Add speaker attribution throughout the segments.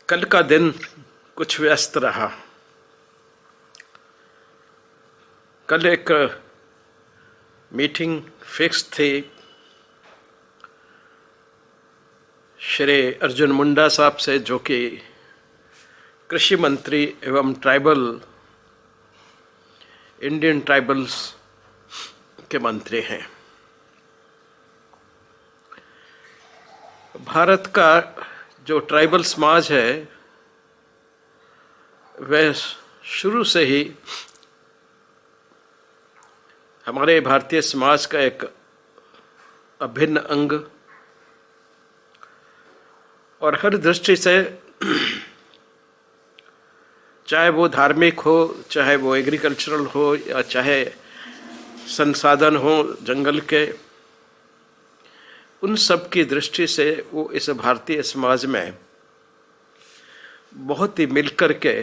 Speaker 1: कल का दिन कुछ व्यस्त रहा। कल एक मीटिंग फिक्स थी श्री अर्जुन मुंडा साहब से, जो कि कृषि मंत्री एवं इंडियन ट्राइबल्स के मंत्री हैं। भारत का जो ट्राइबल समाज है वह शुरू से ही हमारे भारतीय समाज का एक अभिन्न अंग और हर दृष्टि से, चाहे वो धार्मिक हो, चाहे वो एग्रीकल्चरल हो, या चाहे संसाधन हो जंगल के, उन सब की दृष्टि से वो इस भारतीय समाज में बहुत ही मिलकर के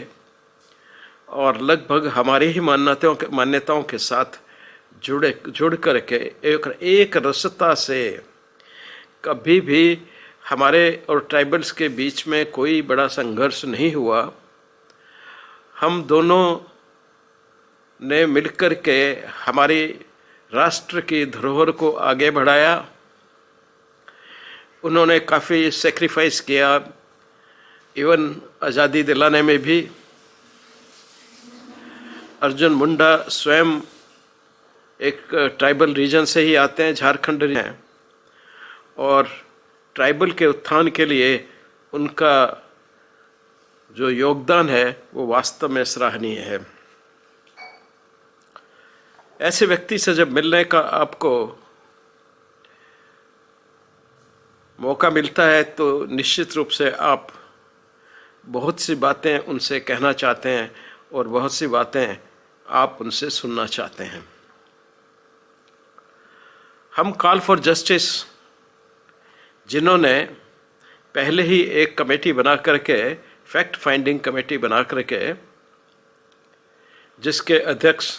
Speaker 1: और लगभग हमारी ही मान्यताओं के साथ जुड़ करके एक रसता से कभी भी हमारे और ट्राइबल्स के बीच में कोई बड़ा संघर्ष नहीं हुआ। हम दोनों ने मिलकर के हमारी राष्ट्र की धरोहर को आगे बढ़ाया। उन्होंने काफ़ी सेक्रीफाइस किया, इवन आज़ादी दिलाने में भी। अर्जुन मुंडा स्वयं एक ट्राइबल रीजन से ही आते हैं, झारखंड हैं, और ट्राइबल के उत्थान के लिए उनका जो योगदान है वो वास्तव में सराहनीय है। ऐसे व्यक्ति से जब मिलने का आपको मौका मिलता है तो निश्चित रूप से आप बहुत सी बातें उनसे कहना चाहते हैं और बहुत सी बातें आप उनसे सुनना चाहते हैं। हम कॉल फॉर जस्टिस, जिन्होंने पहले ही एक कमेटी बना करके, फैक्ट फाइंडिंग कमेटी बना करके, जिसके अध्यक्ष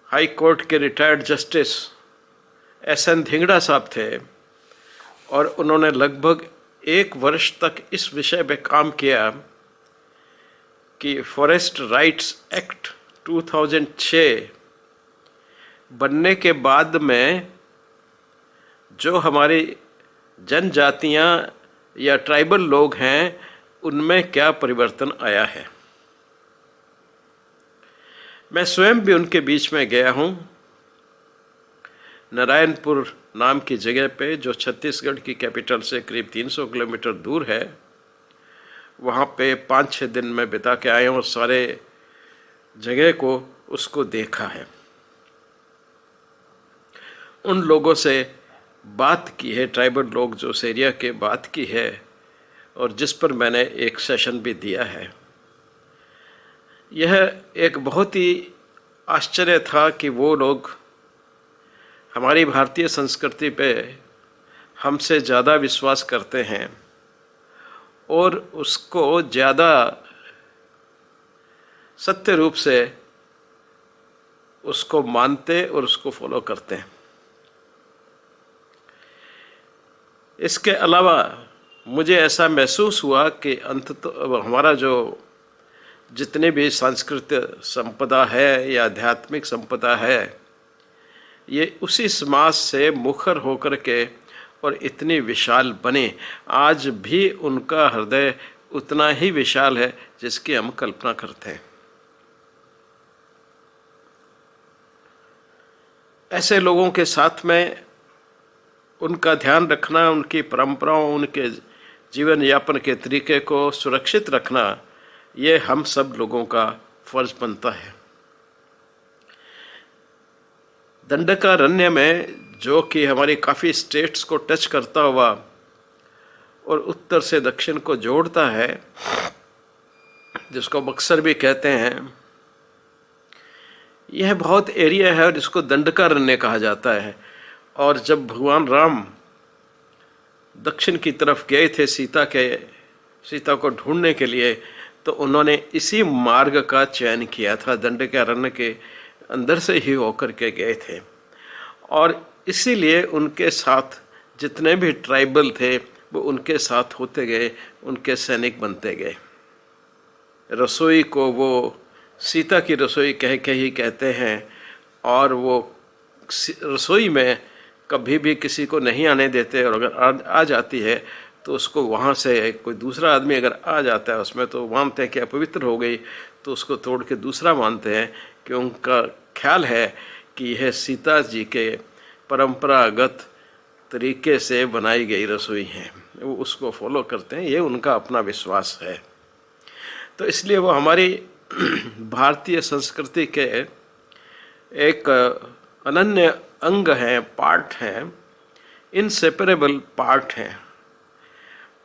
Speaker 1: हाई कोर्ट के रिटायर्ड जस्टिस SN धिंगड़ा साहब थे, और उन्होंने लगभग 1 वर्ष तक इस विषय पे काम किया कि फॉरेस्ट राइट्स एक्ट 2006 बनने के बाद में जो हमारी जनजातियां या ट्राइबल लोग हैं उनमें क्या परिवर्तन आया है। मैं स्वयं भी उनके बीच में गया हूं। नारायणपुर नाम की जगह पे, जो छत्तीसगढ़ की कैपिटल से करीब 300 किलोमीटर दूर है, वहाँ पे 5-6 दिन में बिता के आए और सारे जगह को उसको देखा है। उन लोगों से बात की है, ट्राइबल लोग जो उस एरिया के बात की है, और जिस पर मैंने एक सेशन भी दिया है। यह एक बहुत ही आश्चर्य था कि वो लोग हमारी भारतीय संस्कृति पे हमसे ज़्यादा विश्वास करते हैं और उसको ज़्यादा सत्य रूप से उसको मानते और उसको फॉलो करते हैं। इसके अलावा मुझे ऐसा महसूस हुआ कि अंततः हमारा जो जितने भी सांस्कृतिक संपदा है या आध्यात्मिक संपदा है, ये उसी समाज से मुखर होकर के और इतनी विशाल बने। आज भी उनका हृदय उतना ही विशाल है जिसकी हम कल्पना करते हैं। ऐसे लोगों के साथ में उनका ध्यान रखना, उनकी परंपराओं, उनके जीवन यापन के तरीके को सुरक्षित रखना, ये हम सब लोगों का फर्ज बनता है। दंडकारण्य में, जो कि हमारी काफ़ी स्टेट्स को टच करता हुआ और उत्तर से दक्षिण को जोड़ता है, जिसको बक्सर भी कहते हैं, यह बहुत एरिया है और इसको दंडकारण्य कहा जाता है। और जब भगवान राम दक्षिण की तरफ गए थे सीता को ढूंढने के लिए, तो उन्होंने इसी मार्ग का चयन किया था, दंडकारण्य के अंदर से ही होकर के गए थे। और इसीलिए उनके साथ जितने भी ट्राइबल थे वो उनके साथ होते गए, उनके सैनिक बनते गए। रसोई को वो सीता की रसोई कह के ही कहते हैं, और वो रसोई में कभी भी किसी को नहीं आने देते, और अगर आ जाती है तो उसको वहाँ से कोई दूसरा आदमी अगर आ जाता है उसमें, तो मानते हैं कि अपवित्र हो गई, तो उसको तोड़ के दूसरा मानते हैं, कि उनका ख्याल है कि यह सीता जी के परंपरागत तरीके से बनाई गई रसोई है, वो उसको फॉलो करते हैं, ये उनका अपना विश्वास है। तो इसलिए वो हमारी भारतीय संस्कृति के एक अनन्य अंग हैं, पार्ट हैं, इनसेपरेबल पार्ट हैं,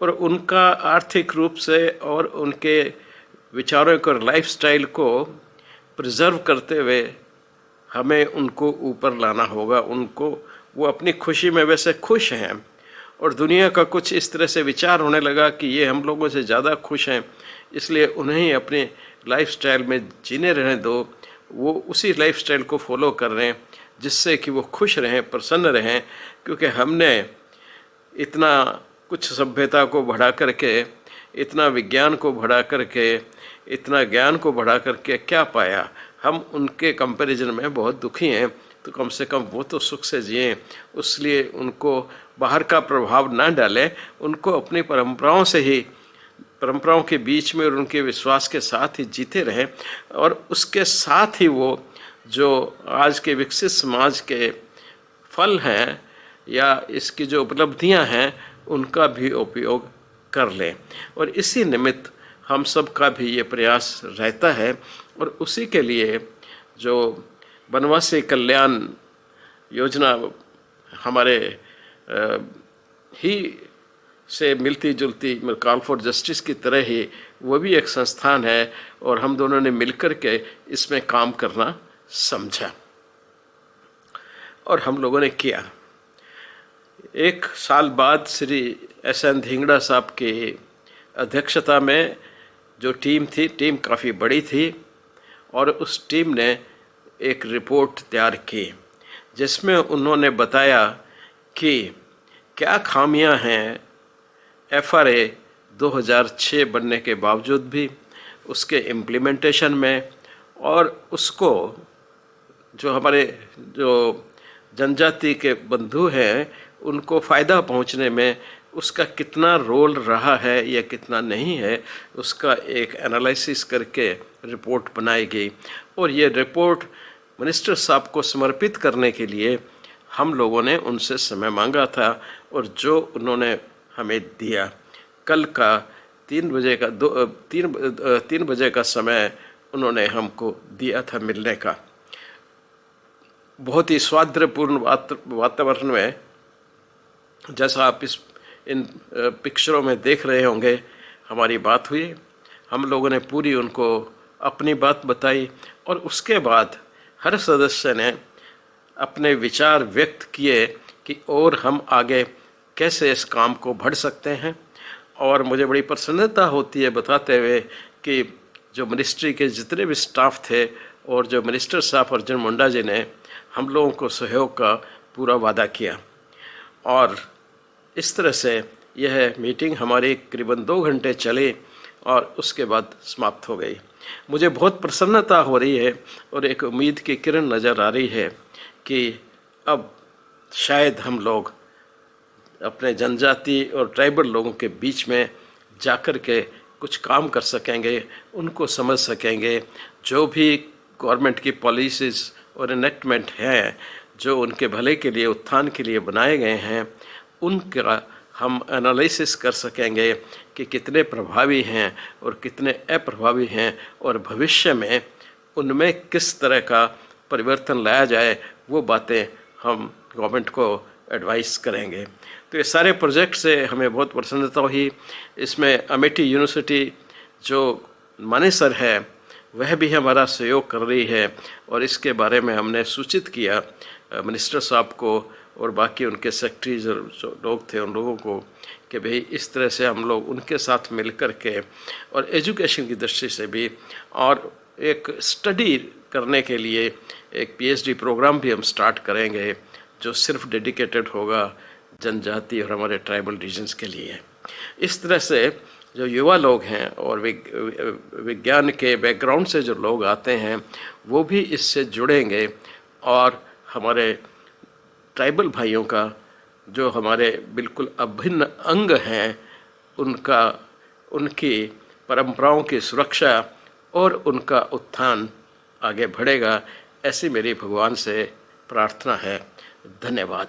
Speaker 1: और उनका आर्थिक रूप से और उनके विचारों को, लाइफस्टाइल को प्रिजर्व करते हुए हमें उनको ऊपर लाना होगा। उनको, वो अपनी खुशी में वैसे खुश हैं, और दुनिया का कुछ इस तरह से विचार होने लगा कि ये हम लोगों से ज़्यादा खुश हैं, इसलिए उन्हें अपने लाइफस्टाइल में जीने रहने दो, वो उसी लाइफस्टाइल को फॉलो कर रहे हैं जिससे कि वो खुश रहें, प्रसन्न रहें। क्योंकि हमने इतना कुछ सभ्यता को बढ़ा करके, इतना विज्ञान को बढ़ा करके, इतना ज्ञान को बढ़ा करके क्या पाया? हम उनके कंपैरिजन में बहुत दुखी हैं, तो कम से कम वो तो सुख से जिएं। इसलिए उनको बाहर का प्रभाव ना डालें, उनको अपनी परंपराओं से ही, परंपराओं के बीच में और उनके विश्वास के साथ ही जीते रहें, और उसके साथ ही वो जो आज के विकसित समाज के फल हैं या इसकी जो उपलब्धियां हैं उनका भी उपयोग कर लें। और इसी निमित्त हम सब का भी ये प्रयास रहता है, और उसी के लिए जो वनवासी कल्याण योजना हमारे ही से मिलती जुलती, कॉल फॉर जस्टिस की तरह ही वो भी एक संस्थान है, और हम दोनों ने मिलकर के इसमें काम करना समझा और हम लोगों ने किया। एक साल बाद श्री एस.एन. धिंगड़ा साहब की अध्यक्षता में जो टीम थी, टीम काफ़ी बड़ी थी, और उस टीम ने एक रिपोर्ट तैयार की जिसमें उन्होंने बताया कि क्या खामियां हैं FRA 2006 बनने के बावजूद भी उसके इम्प्लीमेंटेशन में, और उसको जो हमारे जो जनजाति के बंधु हैं उनको फ़ायदा पहुंचने में उसका कितना रोल रहा है या कितना नहीं है, उसका एक एनालिसिस करके रिपोर्ट बनाई गई। और ये रिपोर्ट मिनिस्टर साहब को समर्पित करने के लिए हम लोगों ने उनसे समय मांगा था, और जो उन्होंने हमें दिया, कल का 3 बजे का समय उन्होंने हमको दिया था मिलने का। बहुत ही सौहार्दपूर्ण वातावरण में, जैसा आप इन पिक्चरों में देख रहे होंगे, हमारी बात हुई। हम लोगों ने पूरी उनको अपनी बात बताई, और उसके बाद हर सदस्य ने अपने विचार व्यक्त किए कि और हम आगे कैसे इस काम को बढ़ सकते हैं। और मुझे बड़ी प्रसन्नता होती है बताते हुए कि जो मिनिस्ट्री के जितने भी स्टाफ थे और जो मिनिस्टर साहब अर्जुन मुंडा जी ने हम लोगों को सहयोग का पूरा वादा किया, और इस तरह से यह मीटिंग हमारी करीबन 2 घंटे चली और उसके बाद समाप्त हो गई। मुझे बहुत प्रसन्नता हो रही है और एक उम्मीद की किरण नज़र आ रही है कि अब शायद हम लोग अपने जनजाति और ट्राइबल लोगों के बीच में जाकर के कुछ काम कर सकेंगे, उनको समझ सकेंगे। जो भी गवर्नमेंट की पॉलिसीज़ और इनेक्टमेंट हैं जो उनके भले के लिए, उत्थान के लिए बनाए गए हैं, उनका हम एनालिसिस कर सकेंगे कि कितने प्रभावी हैं और कितने अप्रभावी हैं, और भविष्य में उनमें किस तरह का परिवर्तन लाया जाए, वो बातें हम गवर्नमेंट को एडवाइस करेंगे। तो ये सारे प्रोजेक्ट से हमें बहुत प्रसन्नता हुई। इसमें अमेठी यूनिवर्सिटी जो मानेसर है वह भी हमारा सहयोग कर रही है, और इसके बारे में हमने सूचित किया मिनिस्टर साहब को और बाकी उनके सेक्रेटरीज और जो लोग थे उन लोगों को कि भाई इस तरह से हम लोग उनके साथ मिल कर के, और एजुकेशन की दृष्टि से भी, और एक स्टडी करने के लिए एक PhD प्रोग्राम भी हम स्टार्ट करेंगे जो सिर्फ डेडिकेटेड होगा जनजाति और हमारे ट्राइबल रीजन्स के लिए। इस तरह से जो युवा लोग हैं और विज्ञान के बैकग्राउंड से जो लोग आते हैं वो भी इससे जुड़ेंगे और हमारे ट्राइबल भाइयों का जो हमारे बिल्कुल अभिन्न अंग हैं उनकी परंपराओं की सुरक्षा और उनका उत्थान आगे बढ़ेगा। ऐसी मेरी भगवान से प्रार्थना है। धन्यवाद।